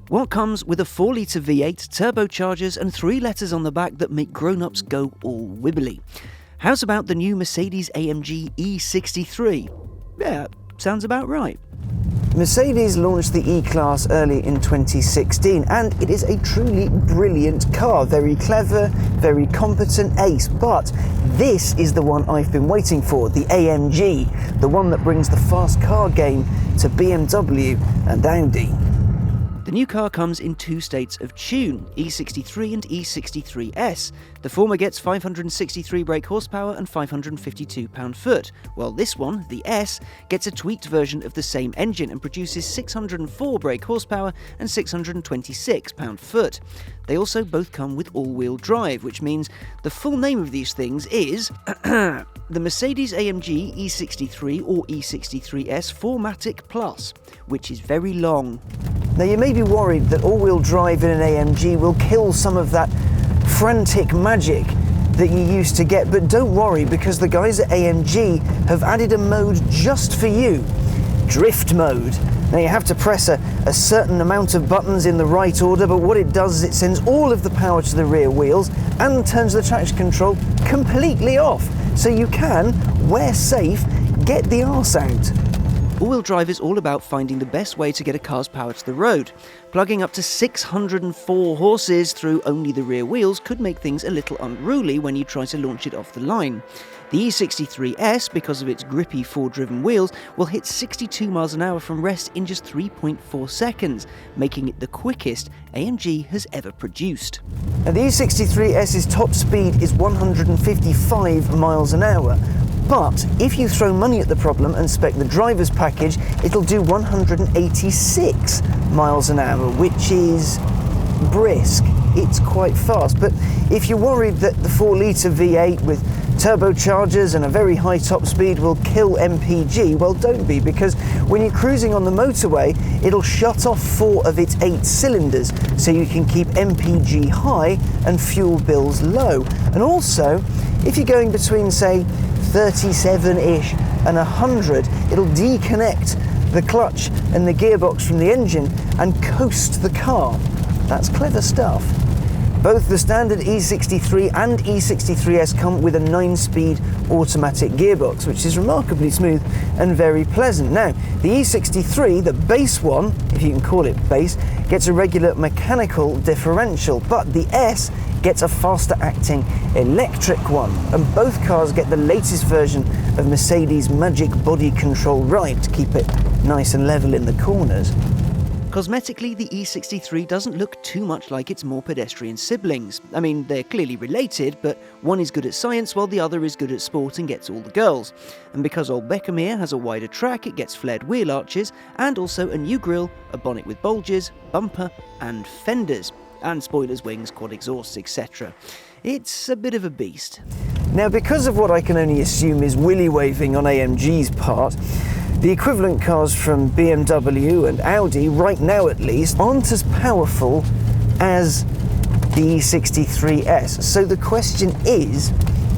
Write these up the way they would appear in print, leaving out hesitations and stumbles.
What comes with a 4-litre V8, turbochargers and 3 letters on the back that make grown-ups go all wibbly? How's about the new Mercedes-AMG E63? Yeah, sounds about right. Mercedes launched the E-Class early in 2016 and it is a truly brilliant car. Very clever, very competent ace, but this is the one I've been waiting for, the AMG, the one that brings the fast car game to BMW and Audi. The new car comes in 2 states of tune, E63 and E63 S. The former gets 563 brake horsepower and 552 pound-foot, while this one, the S, gets a tweaked version of the same engine and produces 604 brake horsepower and 626 pound-foot. They also both come with all-wheel drive, which means the full name of these things is the Mercedes-AMG E63 or E63 S 4MATIC Plus, which is very long. Now you may be worried that all-wheel drive in an AMG will kill some of that frantic magic that you used to get, but don't worry, because the guys at AMG have added a mode just for you, drift mode. Now you have to press a certain amount of buttons in the right order, but what it does is it sends all of the power to the rear wheels and turns the traction control completely off, so you can, where safe, get the arse out. All-wheel drive is all about finding the best way to get a car's power to the road. Plugging up to 604 horses through only the rear wheels could make things a little unruly when you try to launch it off the line. The E63 S, because of its grippy 4-driven wheels, will hit 62 miles an hour from rest in just 3.4 seconds, making it the quickest AMG has ever produced. Now the E63 S's top speed is 155 miles an hour. But if you throw money at the problem and spec the driver's package, it'll do 186 miles an hour, which is brisk. It's quite fast. But if you're worried that the 4-litre V8 with turbochargers and a very high top speed will kill MPG, well, don't be, because when you're cruising on the motorway, it'll shut off 4 of its 8 cylinders, so you can keep MPG high and fuel bills low. And also, if you're going between, say, 37-ish and 100, it'll deconnect the clutch and the gearbox from the engine and coast the car. That's clever stuff. Both the standard E63 and E63S come with a 9-speed automatic gearbox, which is remarkably smooth and very pleasant. Now, the E63, the base one, if you can call it base, gets a regular mechanical differential, but the S gets a faster acting electric one, and both cars get the latest version of Mercedes' magic body control ride to keep it nice and level in the corners. Cosmetically, the E63 doesn't look too much like its more pedestrian siblings. I mean, they're clearly related, but one is good at science while the other is good at sport and gets all the girls. And because old Beckermere has a wider track, it gets flared wheel arches, and also a new grille, a bonnet with bulges, bumper and fenders, and spoilers, wings, quad exhausts, etc. It's a bit of a beast. Now, because of what I can only assume is willy-waving on AMG's part, the equivalent cars from BMW and Audi, right now at least, aren't as powerful as the E63 S. So the question is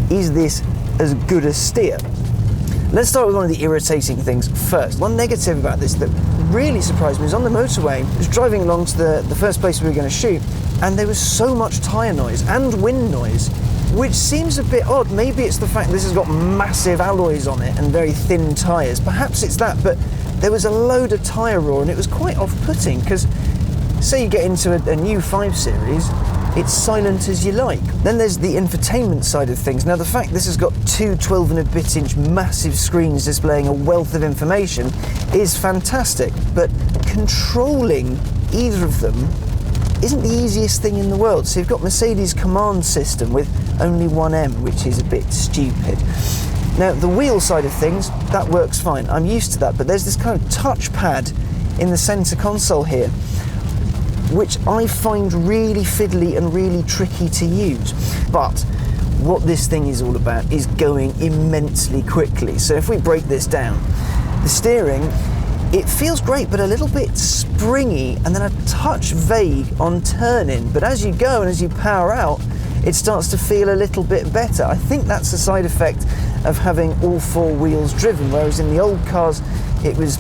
this as good a steer? Let's start with one of the irritating things first. One negative about this that really surprised me is on the motorway. I was driving along to the first place we were going to shoot, and there was so much tyre noise and wind noise, which seems a bit odd. Maybe it's the fact this has got massive alloys on it and very thin tyres. Perhaps it's that, but there was a load of tyre roar and it was quite off-putting, because say you get into a new 5 Series, it's silent as you like. Then there's the infotainment side of things. Now, the fact this has got 2 12.5-inch massive screens displaying a wealth of information is fantastic, but controlling either of them isn't the easiest thing in the world. So you've got Mercedes' command system with only one M, which is a bit stupid. Now, the wheel side of things, that works fine. I'm used to that, but there's this kind of touchpad in the center console here, which I find really fiddly and really tricky to use. But what this thing is all about is going immensely quickly. So if we break this down, the steering, it feels great, but a little bit springy and then a touch vague on turning. But as you go and as you power out, it starts to feel a little bit better. I think that's a side effect of having all 4 wheels driven, whereas in the old cars, it was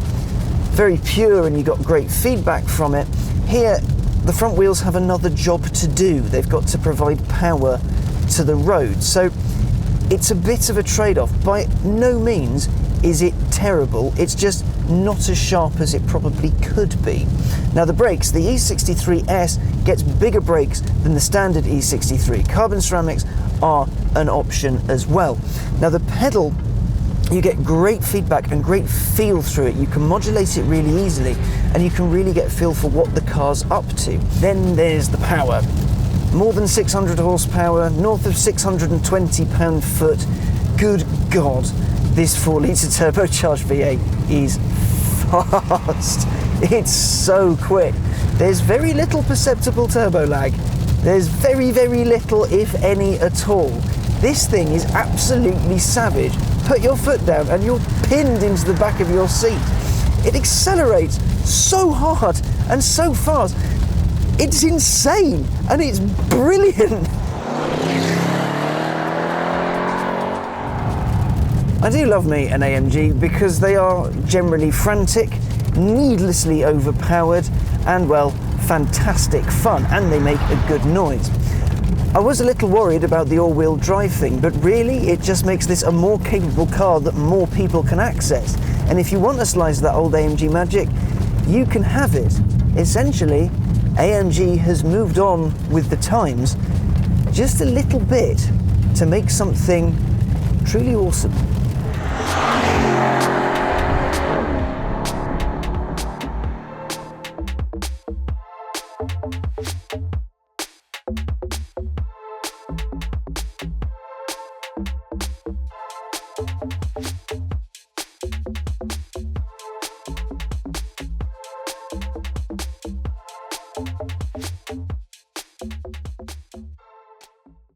very pure and you got great feedback from it. Here, the front wheels have another job to do. They've got to provide power to the road. So it's a bit of a trade-off. By no means is it terrible, it's just not as sharp as it probably could be. Now the brakes, the E63 S gets bigger brakes than the standard E63. Carbon ceramics are an option as well. Now the pedal, you get great feedback and great feel through it. You can modulate it really easily and you can really get a feel for what the car's up to. Then there's the power. More than 600 horsepower, north of 620 pound-foot. Good God, this 4-litre turbocharged V8 is fast. It's so quick. There's very little perceptible turbo lag. There's very, very little, if any at all. This thing is absolutely savage. Put your foot down and you're pinned into the back of your seat. It accelerates so hard and so fast. It's insane and it's brilliant. I do love me an AMG because they are generally frantic, needlessly overpowered, and well, fantastic fun, and they make a good noise. I was a little worried about the all-wheel drive thing, but really it just makes this a more capable car that more people can access. And if you want a slice of that old AMG magic, you can have it. Essentially, AMG has moved on with the times just a little bit to make something truly awesome.